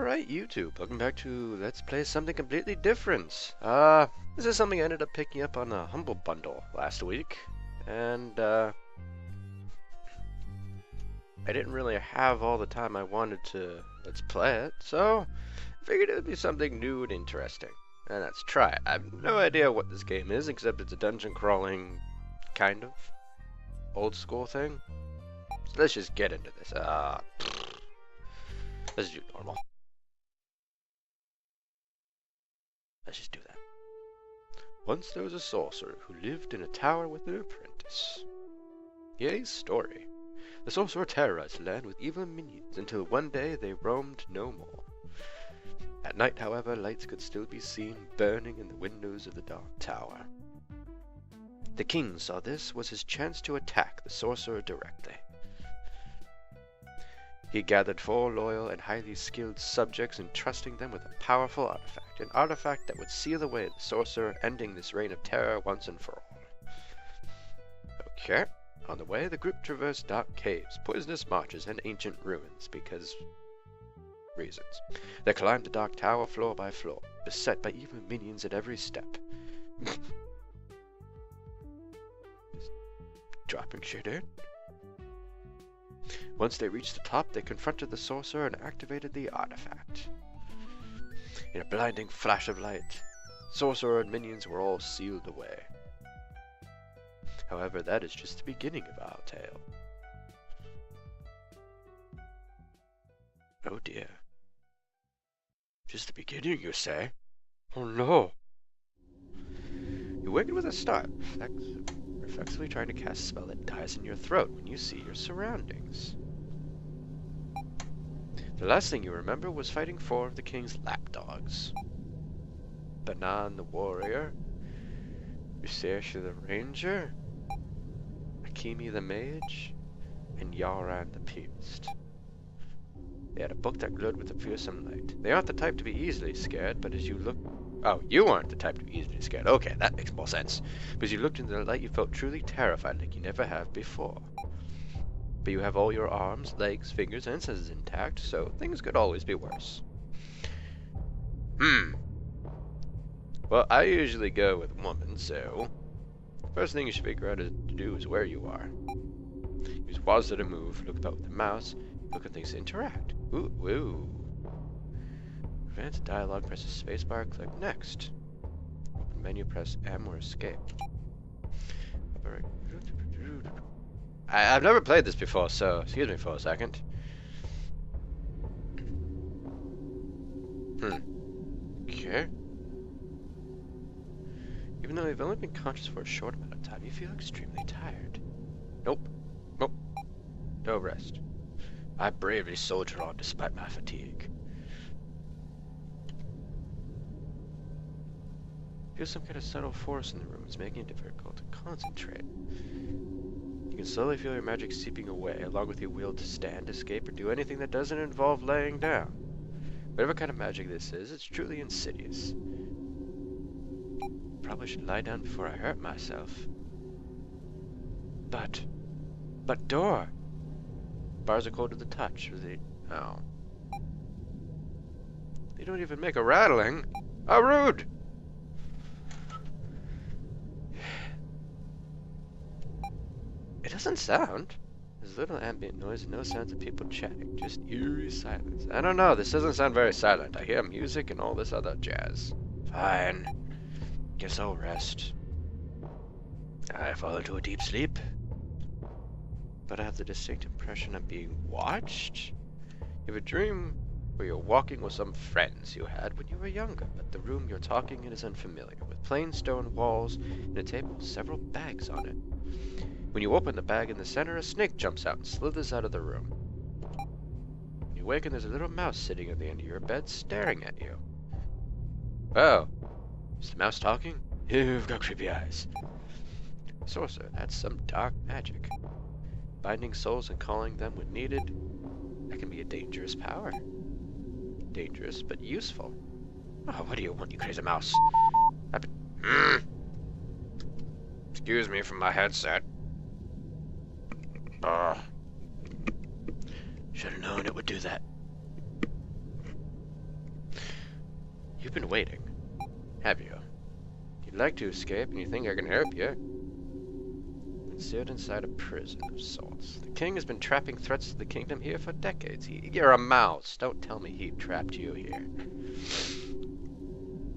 Alright, YouTube, welcome back to Let's Play something completely different. This is something I ended up picking up on a Humble Bundle last week, and I didn't really have all the time I wanted to Let's Play it, so I figured it would be something new and interesting. And let's try it. I have no idea what this game is, except it's a dungeon crawling, kind of, old school thing. So let's just get into this. Let's do normal. Let's just do that. Once there was a sorcerer who lived in a tower with an apprentice. Yay, story. The sorcerer terrorized the land with evil minions until one day they roamed no more. At night, however, lights could still be seen burning in the windows of the dark tower. The king saw this was his chance to attack the sorcerer directly. He gathered 4 loyal and highly skilled subjects, entrusting them with a powerful artifact, an artifact that would seal away the sorcerer, ending this reign of terror once and for all. Okay. On the way, the group traversed dark caves, poisonous marshes, and ancient ruins, because reasons. They climbed the dark tower floor by floor, beset by evil minions at every step. Dropping shit in. Once they reached the top, they confronted the sorcerer and activated the artifact. In a blinding flash of light, sorcerer and minions were all sealed away. However, that is just the beginning of our tale. Oh dear. Just the beginning, you say? Oh no! You awaken with a start, reflexively trying to cast a spell that dies in your throat when you see your surroundings. The last thing you remember was fighting 4 of the king's lapdogs. Banan the warrior, Sorcerer the ranger, Akimi the mage, and Yaran the priest. They had a book that glowed with a fearsome light. They aren't the type to be easily scared, but as you look... Oh, you aren't the type to be easily scared. Okay, that makes more sense. But as you looked into the light, you felt truly terrified like you never have before. But you have all your arms, legs, fingers, and senses intact, so things could always be worse. Well, I usually go with woman, so... First thing you should figure out to do is where you are. Use WASD to move, look about with the mouse, look at things to interact. Ooh, woo. Advance dialogue, press the spacebar, click next. Open menu, press M or escape. I've never played this before, so excuse me for a second. Okay. Even though you've only been conscious for a short amount of time, you feel extremely tired. Nope. No rest. I bravely soldier on despite my fatigue. Feel some kind of subtle force in the room. It's making it difficult to concentrate. You can slowly feel your magic seeping away, along with your will to stand, escape, or do anything that doesn't involve laying down. Whatever kind of magic this is, it's truly insidious. Probably should lie down before I hurt myself. But door! Bars are cold to the touch, or they... Oh. They don't even make a rattling! How rude! It doesn't sound. There's little ambient noise and no sounds of people chatting, just eerie silence. I don't know, this doesn't sound very silent. I hear music and all this other jazz. Fine. Guess I'll rest. I fall into a deep sleep. But I have the distinct impression of being watched. You have a dream where you're walking with some friends you had when you were younger, but the room you're talking in is unfamiliar, with plain stone walls and a table with several bags on it. When you open the bag in the center, a snake jumps out and slithers out of the room. When you awaken, there's a little mouse sitting at the end of your bed, staring at you. Oh, is the mouse talking? You've got creepy eyes. Sorcerer, that's some dark magic. Binding souls and calling them when needed, that can be a dangerous power. Dangerous, but useful. Oh, what do you want, you crazy mouse? Excuse me from my headset. Should have known it would do that. You've been waiting, have you? You'd like to escape and you think I can help you? Sealed inside a prison of sorts. The king has been trapping threats to the kingdom here for decades. You're a mouse. Don't tell me he trapped you here.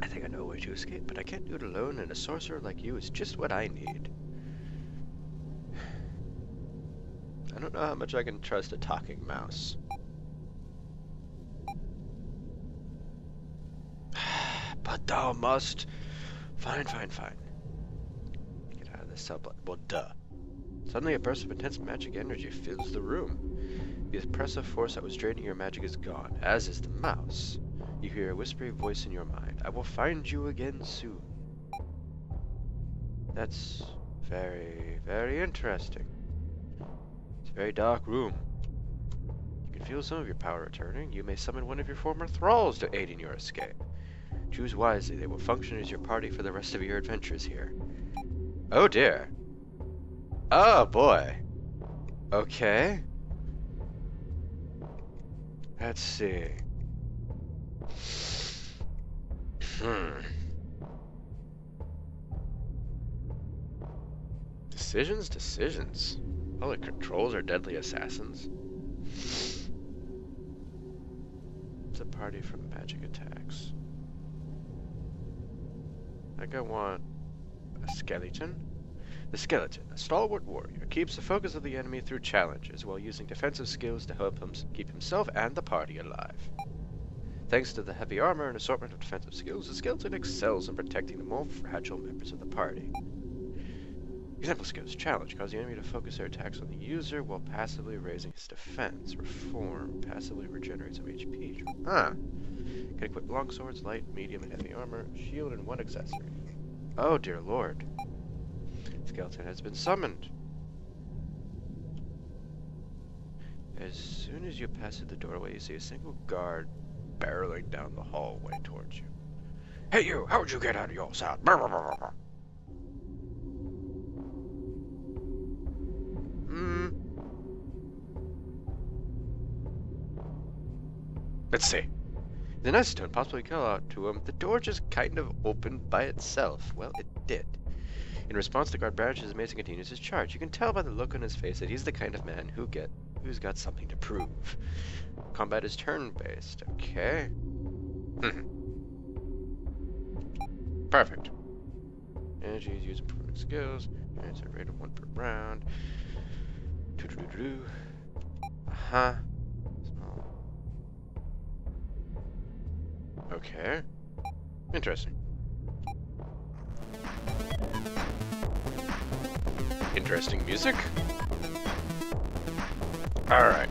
I think I know a way to escape, but I can't do it alone, and a sorcerer like you is just what I need. I don't know how much I can trust a talking mouse. But thou must... Fine. Get out of this cell block. Well, duh. Suddenly a burst of intense magic energy fills the room. The oppressive force that was draining your magic is gone, as is the mouse. You hear a whispery voice in your mind. I will find you again soon. That's very, very interesting. It's a very dark room. You can feel some of your power returning. You may summon one of your former thralls to aid in your escape. Choose wisely. They will function as your party for the rest of your adventures here. Oh dear. Oh boy. Okay. Let's see. Decisions. Public controls are deadly assassins. It's a party from magic attacks. I think I want a skeleton. The skeleton, a stalwart warrior, keeps the focus of the enemy through challenges while using defensive skills to help him keep himself and the party alive. Thanks to the heavy armor and assortment of defensive skills, the skeleton excels in protecting the more fragile members of the party. Example skills: challenge, cause the enemy to focus their attacks on the user while passively raising his defense. Reform, passively regenerates some HP. Can equip long swords, light, medium, and heavy armor, shield, and one accessory. Oh dear lord. Skeleton has been summoned. As soon as you pass through the doorway, you see a single guard barreling down the hallway towards you. Hey you, how'd you get out of your cell? Let's see. The nice tone possibly call out to him. The door just kind of opened by itself. Well, it did. In response, the guard branches his mace and continues his charge. You can tell by the look on his face that he's the kind of man who's got something to prove. Combat is turn-based. Okay. Perfect. Energy is used in performing skills. Answer rate of 1 per round. Okay. Interesting. Interesting music. Alright.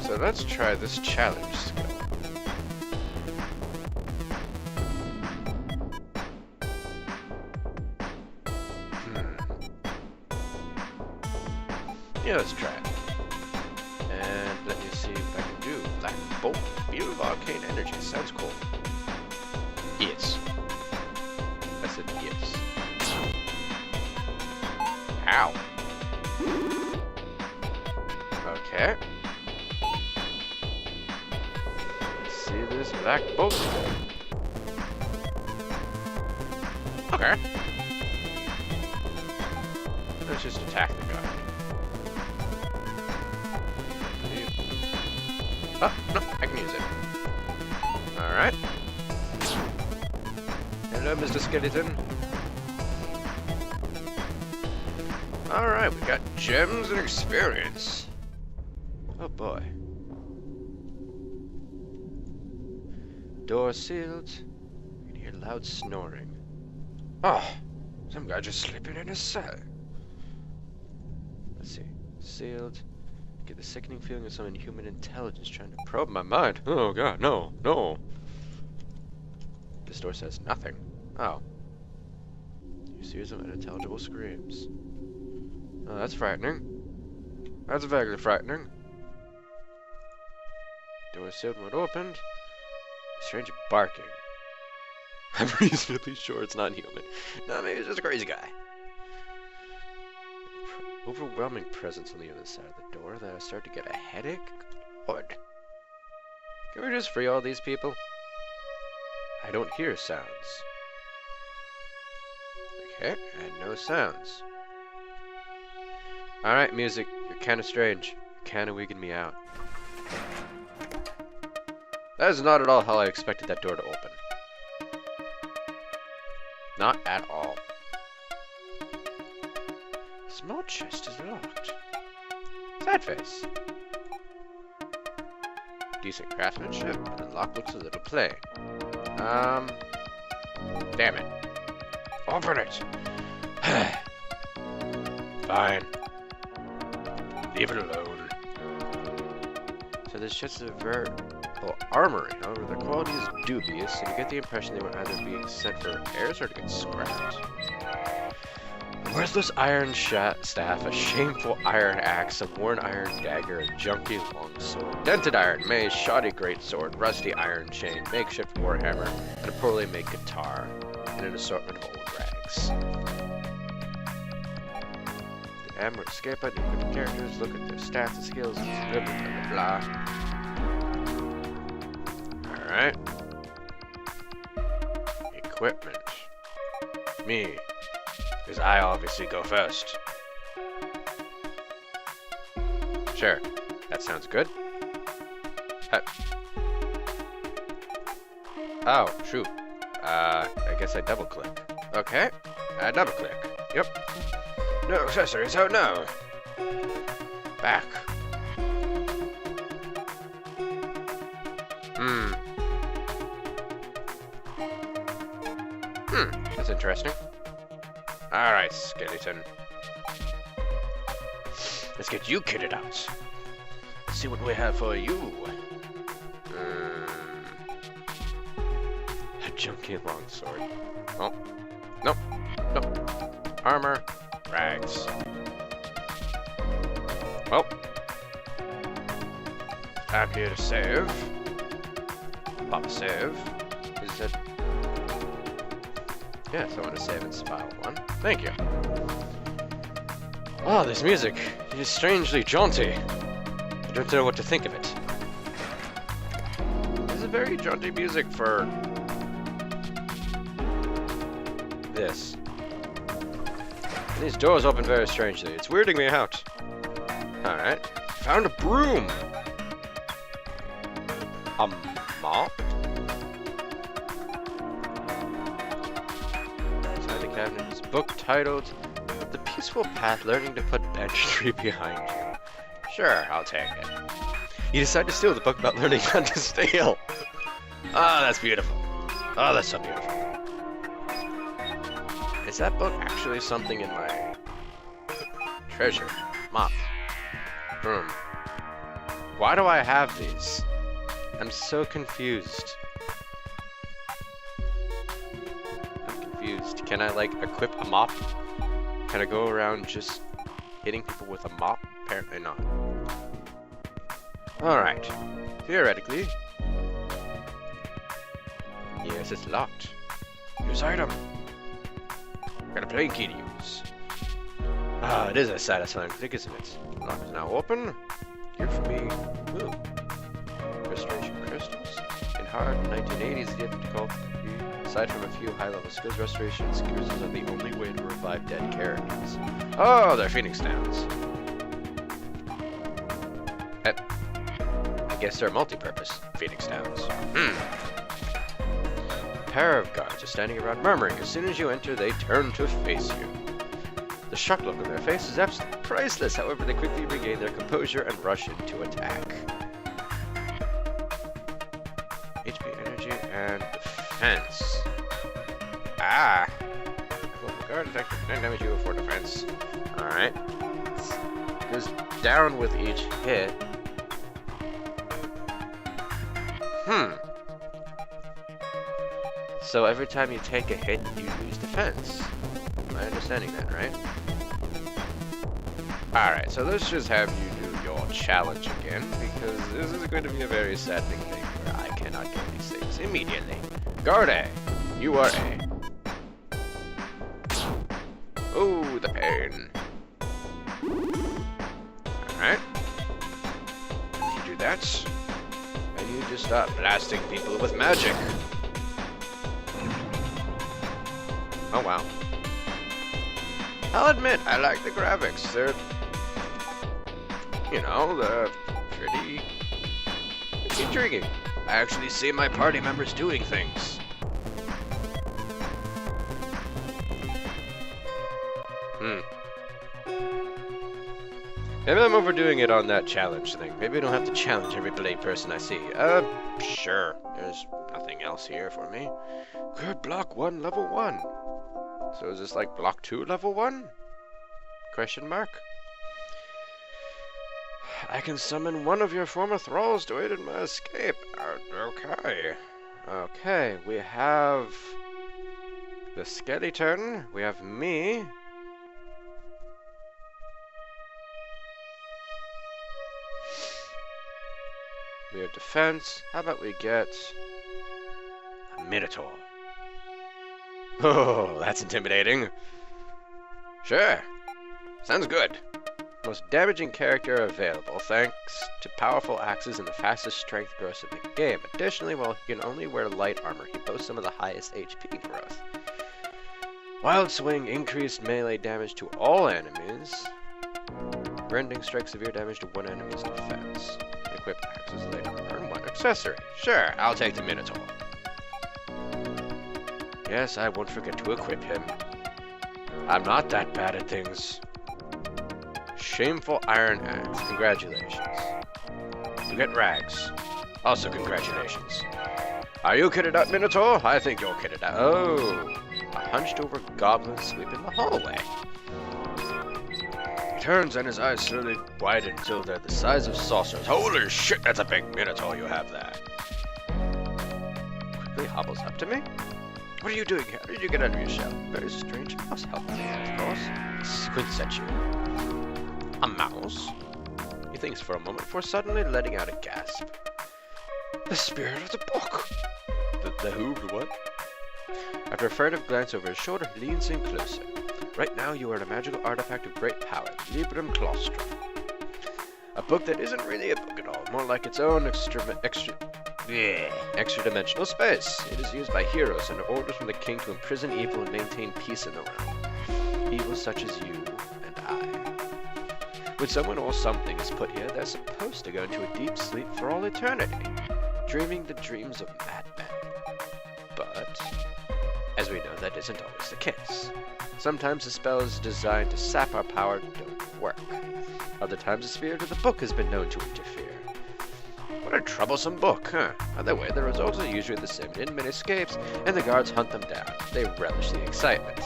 So let's try this challenge skill. Yeah, let's try it. And let me see what I can do. Black Bolt, Field of Arcane Energy. Sounds cool. Yes. I said yes. Ow. Okay. Let's see this Black Bolt. Okay. Let's just attack the guard. Oh, no, I can use it. Alright. Hello, Mr. Skeleton. Alright, we got gems and experience. Oh boy. Door sealed. You can hear loud snoring. Oh, some guy just sleeping in his cell. Let's see. Sealed. Get the sickening feeling of some inhuman intelligence trying to probe my mind. Oh god, no, no. This door says nothing. Oh. You see some unintelligible screams. Oh, that's frightening. That's vaguely frightening. Door sealed when opened. Strange barking. I'm reasonably sure it's not human. No, maybe it's just a crazy guy. Overwhelming presence on the other side of the door that I start to get a headache. Lord. Can we just free all these people? I don't hear sounds. Okay, and no sounds. Alright, music, you're kinda strange. You're kinda wigging me out. That is not at all how I expected that door to open. Not at all. Small chest is locked. Sad face. Decent craftsmanship, and the lock looks a little plain. Damn it. Open it! Fine. Leave it alone. So this shit's a veritable armory. However, the quality is dubious, and you get the impression they were either being sent for repairs or to get scrapped. A worthless iron staff, a shameful iron axe, a worn iron dagger, a junky longsword, dented iron mace, shoddy greatsword, rusty iron chain, makeshift warhammer, and a poorly made guitar, and an assortment of old rags. The ammo escape button, look at the characters, look at their stats and skills, blah blah blah blah. Alright. Equipment. Me. Because I obviously go first. Sure, that sounds good. Oh, shoot. I guess I double click. Okay, I double click. Yep. No accessories out now. Back. That's interesting. Alright, skeleton. Let's get you kitted out. Let's see what we have for you. A junky longsword. Oh. Nope. Nope. Armor. Rags. Well. I'm here to save. Pop a save. Is it... Yes, I want to save in file 1. Thank you. Oh, this music is strangely jaunty. I don't know what to think of it. This is very jaunty music for... this. And these doors open very strangely. It's weirding me out. Alright. Found a broom! A mop? Cabinet is a book titled The Peaceful Path, Learning to Put Bench Tree Behind You. Sure, I'll take it. You decide to steal the book about learning how to steal. Oh, that's beautiful. Oh, that's so beautiful. Is that book actually something in my treasure? Mop. Broom. Why do I have these? I'm so confused. Can I, like, equip a mop? Can I go around just hitting people with a mop? Apparently not. Alright. Theoretically. Yes, it's locked. Use item. Got a plain key to use. Ah, it is a satisfying click, isn't it? Lock is now open. Here for me. Ooh. Restoration crystals. In hard 1980s, difficult. Aside from a few high-level skills, restoration skills are the only way to revive dead characters. Oh, they're Phoenix Downs. I guess they're multi-purpose Phoenix Downs. A pair of guards are standing around murmuring. As soon as you enter, they turn to face you. The shocked look on their face is absolutely priceless. However, they quickly regain their composure and rush into attack. HP, energy, and defense. Ah! Guard effective 9 damage you for defense. Alright. Goes down with each hit. So every time you take a hit, you lose defense. Am I understanding that, right? Alright, so let's just have you do your challenge again, because this is going to be a very saddening thing where I cannot get these things immediately. Guard A, you are A. Oh, the pain. Alright. You do that. And then you just start blasting people with magic. Oh wow. I'll admit, I like the graphics. They're, you know, they're pretty intriguing. I actually see my party members doing things. Maybe I'm overdoing it on that challenge thing. Maybe I don't have to challenge every blade person I see. Sure. There's nothing else here for me. Good, block 1, level 1. So is this like block 2, level 1? Question mark. I can summon one of your former thralls to aid in my escape. Okay. Okay, we have the skeleton. We have me. We have defense. How about we get a Minotaur? Oh, that's intimidating. Sure. Sounds good. Most damaging character available, thanks to powerful axes and the fastest strength growth in the game. Additionally, while he can only wear light armor, he boasts some of the highest HP growth. Wild Swing, increased melee damage to all enemies. Rending strike, severe damage to one enemy's defense. Equip axes later. Earn one accessory. Sure, I'll take the Minotaur. Yes, I won't forget to equip him. I'm not that bad at things. Shameful Iron Axe. Congratulations. You get rags. Also congratulations. Are you kitted up, Minotaur? I think you're kitted up. Oh. A hunched over goblin sweeping the hallway. He turns and his eyes slowly widen until they're the size of saucers. Holy shit, that's a big Minotaur you have there. Quickly hobbles up to me. What are you doing here? How did you get out of your shell? Very strange. Mouse helped me, of course. Squints at you. A mouse? He thinks for a moment before suddenly letting out a gasp. The spirit of the book! The who? The what? After a furtive glance over his shoulder, he leans in closer. Right now you are in a magical artifact of great power, the Labyrinth. A book that isn't really a book at all, more like its own extra-dimensional space. It is used by heroes under orders from the king to imprison evil and maintain peace in the realm. Evil such as you and I. When someone or something is put here, they're supposed to go into a deep sleep for all eternity, dreaming the dreams of madmen. But, as we know, that isn't always the case. Sometimes the spells designed to sap our power don't work. Other times the spirit of the book has been known to interfere. What a troublesome book, huh? Either way, the results are usually the same. An inmate escapes, and the guards hunt them down. They relish the excitement.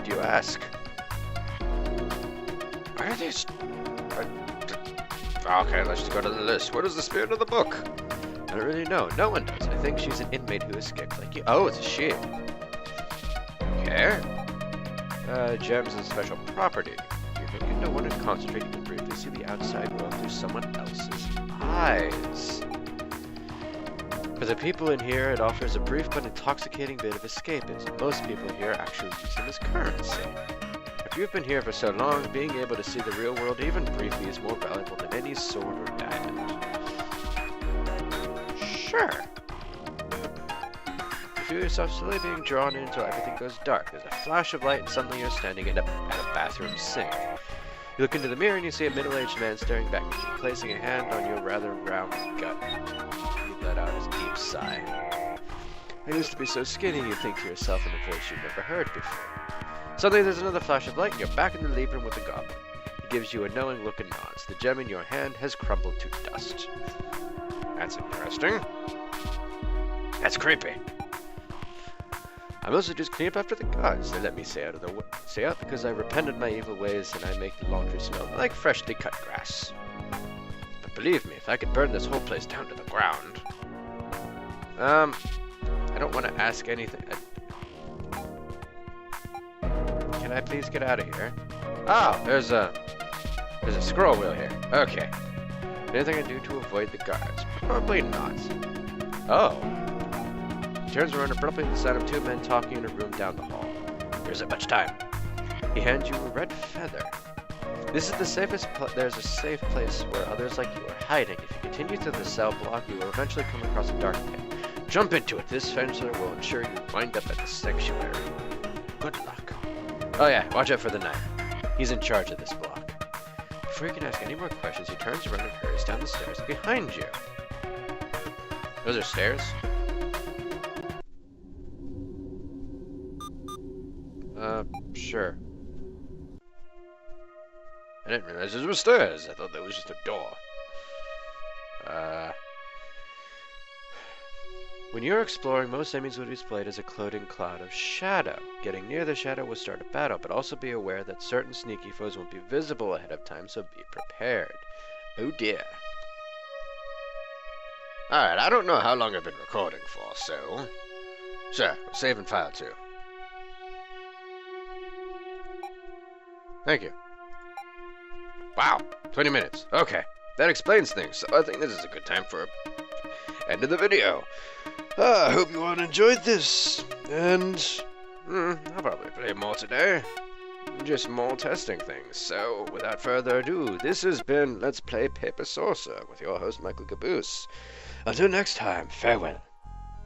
Do you ask? Why are these... Okay, let's just go to the list. What is the spirit of the book? I don't really know. No one does. I think she's an inmate who escaped like you. Oh, it's a she. Okay. Gems and special property. If you know one and concentrate, you can briefly see the outside world through someone else's eyes. For the people in here, it offers a brief but intoxicating bit of escapism. Most people here actually use them as currency. If you've been here for so long, being able to see the real world even briefly is more valuable than any sword or diamond. Sure. You feel yourself slowly being drawn in until everything goes dark. There's a flash of light and suddenly you're standing at a bathroom sink. You look into the mirror and you see a middle-aged man staring back at you, placing a hand on your rather round gut. You let out a deep sigh. I used to be so skinny, you think to yourself in a voice you've never heard before. Suddenly there's another flash of light and you're back in the Labyrinth with the goblin. He gives you a knowing look and nods. The gem in your hand has crumbled to dust. That's interesting. That's creepy. I mostly just clean up after the guards. They let me stay out because I repented my evil ways and I make the laundry smell like freshly cut grass. But believe me, if I could burn this whole place down to the ground... I don't want to ask anything. Can I please get out of here? Oh, there's a scroll wheel here. Okay. Anything I do to avoid the guards? Probably not. Oh. He turns around abruptly at the sound of two men talking in a room down the hall. There isn't much time. He hands you a red feather. This is the safest there's a safe place where others like you are hiding. If you continue through the cell block, you will eventually come across a dark pit. Jump into it. This fencer will ensure you wind up at the sanctuary. Good luck. Oh yeah, watch out for the knife. He's in charge of this block. Before you can ask any more questions, he turns around and hurries down the stairs behind you. Those are stairs? Sure. I didn't realize those were stairs. I thought that was just a door. When you're exploring, most enemies will be displayed as a floating cloud of shadow. Getting near the shadow will start a battle, but also be aware that certain sneaky foes won't be visible ahead of time, so be prepared. Oh dear. Alright, I don't know how long I've been recording for, so... Sure, we'll save and file too. Thank you. Wow, 20 minutes. Okay, that explains things, so I think this is a good time for end of the video. I hope you all enjoyed this, and I'll probably play more today. Just more testing things. So, without further ado, this has been Let's Play Paper Sorcerer with your host, MikailCaboose. Until next time, farewell.